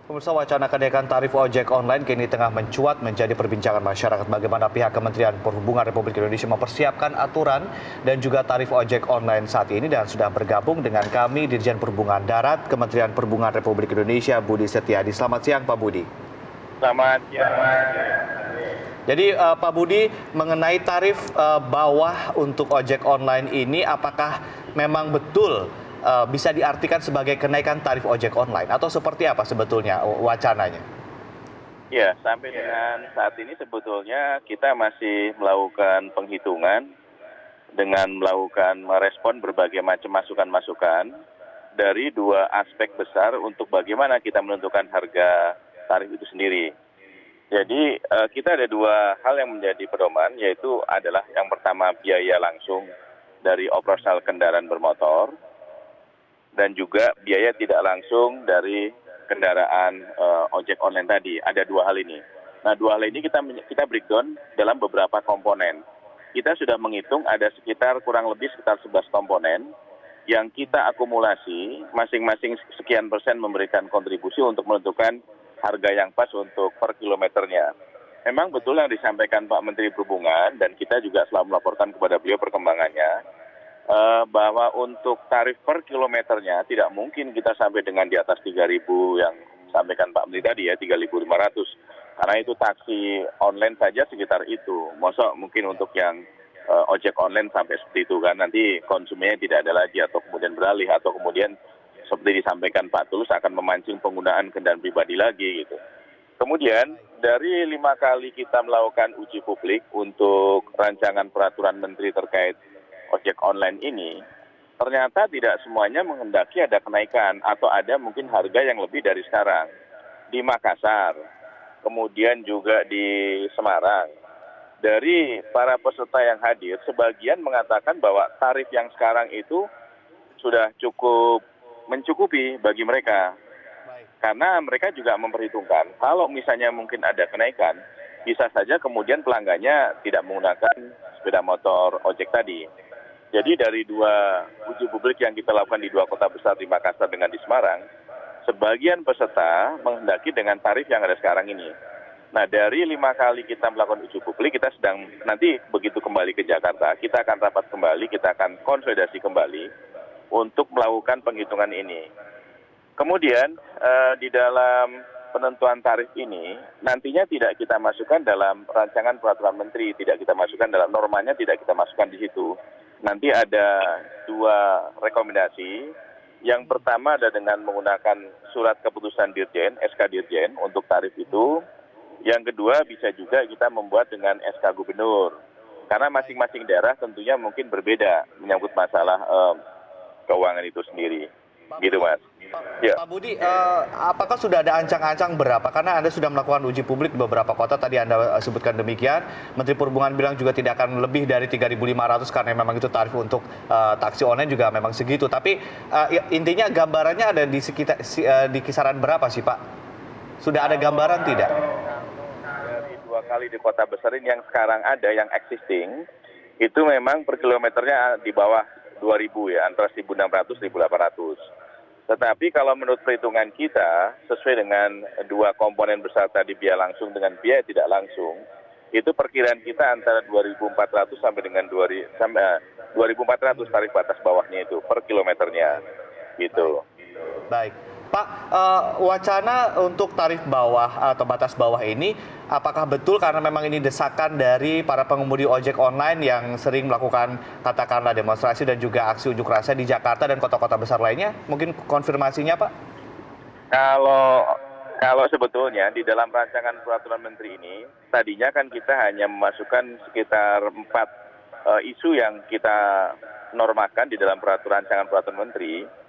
Pemirsa, wacana kenaikan tarif ojek online kini tengah mencuat menjadi perbincangan masyarakat. Bagaimana pihak Kementerian Perhubungan Republik Indonesia mempersiapkan aturan dan juga tarif ojek online saat ini, dan sudah bergabung dengan kami Dirjen Perhubungan Darat Kementerian Perhubungan Republik Indonesia, Budi Setiadi. Selamat siang, Pak Budi. Selamat siang. Jadi Pak Budi, mengenai tarif bawah untuk ojek online ini, apakah memang betul bisa diartikan sebagai kenaikan tarif ojek online atau seperti apa sebetulnya wacananya? Ya, sampai dengan saat ini sebetulnya kita masih melakukan penghitungan dengan melakukan merespon berbagai macam masukan-masukan dari dua aspek besar untuk bagaimana kita menentukan harga tarif itu sendiri. Jadi kita ada dua hal yang menjadi pedoman, yaitu adalah yang pertama biaya langsung dari operasional kendaraan bermotor, dan juga biaya tidak langsung dari kendaraan ojek online tadi. Ada dua hal ini. Nah, dua hal ini kita breakdown dalam beberapa komponen. Kita sudah menghitung ada kurang lebih sekitar 11 komponen yang kita akumulasi, masing-masing sekian persen memberikan kontribusi untuk menentukan harga yang pas untuk per kilometernya. Memang betul yang disampaikan Pak Menteri Perhubungan, dan kita juga selalu melaporkan kepada beliau perkembangannya, bahwa untuk tarif per kilometernya tidak mungkin kita sampai dengan di atas 3.000 yang sampaikan Pak Menteri tadi ya, 3.500. Karena itu taksi online saja sekitar itu. Masa mungkin untuk yang ojek online sampai seperti itu kan, nanti konsumennya tidak ada lagi atau kemudian beralih, atau kemudian seperti disampaikan Pak Tulus akan memancing penggunaan kendaraan pribadi lagi gitu. Kemudian dari 5 kali kita melakukan uji publik untuk rancangan peraturan menteri terkait ojek online ini, ternyata tidak semuanya menghendaki ada kenaikan atau ada mungkin harga yang lebih dari sekarang. Di Makassar, kemudian juga di Semarang, dari para peserta yang hadir, sebagian mengatakan bahwa tarif yang sekarang itu sudah cukup mencukupi bagi mereka. Karena mereka juga memperhitungkan, kalau misalnya mungkin ada kenaikan, bisa saja kemudian pelanggannya tidak menggunakan sepeda motor ojek tadi. Jadi dari dua uji publik yang kita lakukan di dua kota besar, di Makassar dengan di Semarang, sebagian peserta menghendaki dengan tarif yang ada sekarang ini. Nah, dari 5 kali kita melakukan uji publik, kita sedang nanti begitu kembali ke Jakarta, kita akan rapat kembali, kita akan konsolidasi kembali untuk melakukan penghitungan ini. Kemudian di dalam penentuan tarif ini nantinya tidak kita masukkan dalam rancangan peraturan menteri, tidak kita masukkan dalam normanya, tidak kita masukkan di situ. Nanti ada dua rekomendasi. Yang pertama ada dengan menggunakan surat keputusan Dirjen, SK Dirjen untuk tarif itu. Yang kedua bisa juga kita membuat dengan SK Gubernur. Karena masing-masing daerah tentunya mungkin berbeda menyangkut masalah keuangan itu sendiri. Gitu, Mas. Pak Budi, apakah sudah ada ancang-ancang berapa? Karena Anda sudah melakukan uji publik di beberapa kota, tadi Anda sebutkan demikian. Menteri Perhubungan bilang juga tidak akan lebih dari 3.500 karena memang itu tarif untuk taksi online juga memang segitu. Tapi intinya gambarannya ada di sekitar di kisaran berapa sih, Pak? Sudah ada gambaran tidak? Dari 2 kali di kota besar ini yang sekarang ada, yang existing, itu memang per kilometernya di bawah 2.000 ya, antara 1.600 1.800. Tetapi kalau menurut perhitungan kita, sesuai dengan dua komponen besar tadi, biaya langsung dengan biaya tidak langsung, itu perkiraan kita antara 2.400 sampai dengan 2.400 tarif batas bawahnya itu per kilometernya. Gitu. Baik. Pak, wacana untuk tarif bawah atau batas bawah ini, apakah betul karena memang ini desakan dari para pengemudi ojek online yang sering melakukan katakanlah demonstrasi dan juga aksi unjuk rasa di Jakarta dan kota-kota besar lainnya? Mungkin konfirmasinya, Pak? Kalau sebetulnya di dalam rancangan peraturan menteri ini, tadinya kan kita hanya memasukkan sekitar 4 isu yang kita normakan di dalam rancangan peraturan menteri,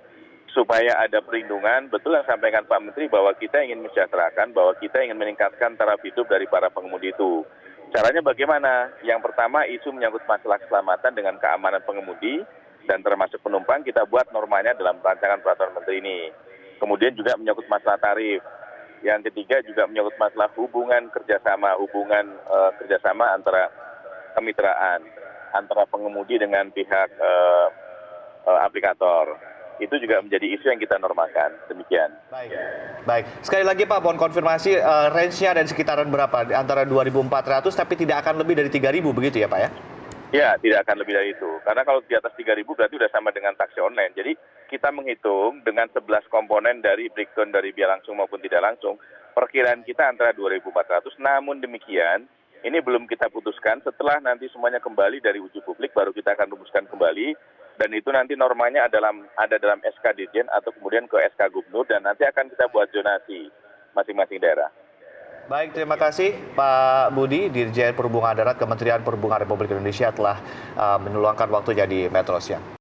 supaya ada perlindungan. Betul yang sampaikan Pak Menteri bahwa kita ingin mensejahterakan, bahwa kita ingin meningkatkan taraf hidup dari para pengemudi itu. Caranya bagaimana? Yang pertama, isu menyangkut masalah keselamatan dengan keamanan pengemudi dan termasuk penumpang, kita buat normanya dalam rancangan peraturan menteri ini. Kemudian juga menyangkut masalah tarif. Yang ketiga juga menyangkut masalah hubungan kerjasama antara kemitraan antara pengemudi dengan pihak aplikator. itu juga menjadi isu yang kita normakan. Demikian. Baik. Baik. Sekali lagi Pak, mohon konfirmasi range-nya ada di sekitaran berapa? Antara 2.400 tapi tidak akan lebih dari 3.000 begitu ya Pak ya? Ya, tidak akan lebih dari itu. Karena kalau di atas 3.000 berarti sudah sama dengan taksi online. Jadi kita menghitung dengan 11 komponen dari breakdown dari biaya langsung maupun tidak langsung, perkiraan kita antara 2.400. Namun demikian, ini belum kita putuskan. Setelah nanti semuanya kembali dari uji publik, baru kita akan rumuskan kembali. Dan itu nanti normanya ada dalam SK Dirjen atau kemudian ke SK Gubernur, dan nanti akan kita buat zonasi masing-masing daerah. Baik, terima kasih Pak Budi, Dirjen Perhubungan Darat Kementerian Perhubungan Republik Indonesia telah meluangkan waktunya di Metro Siang.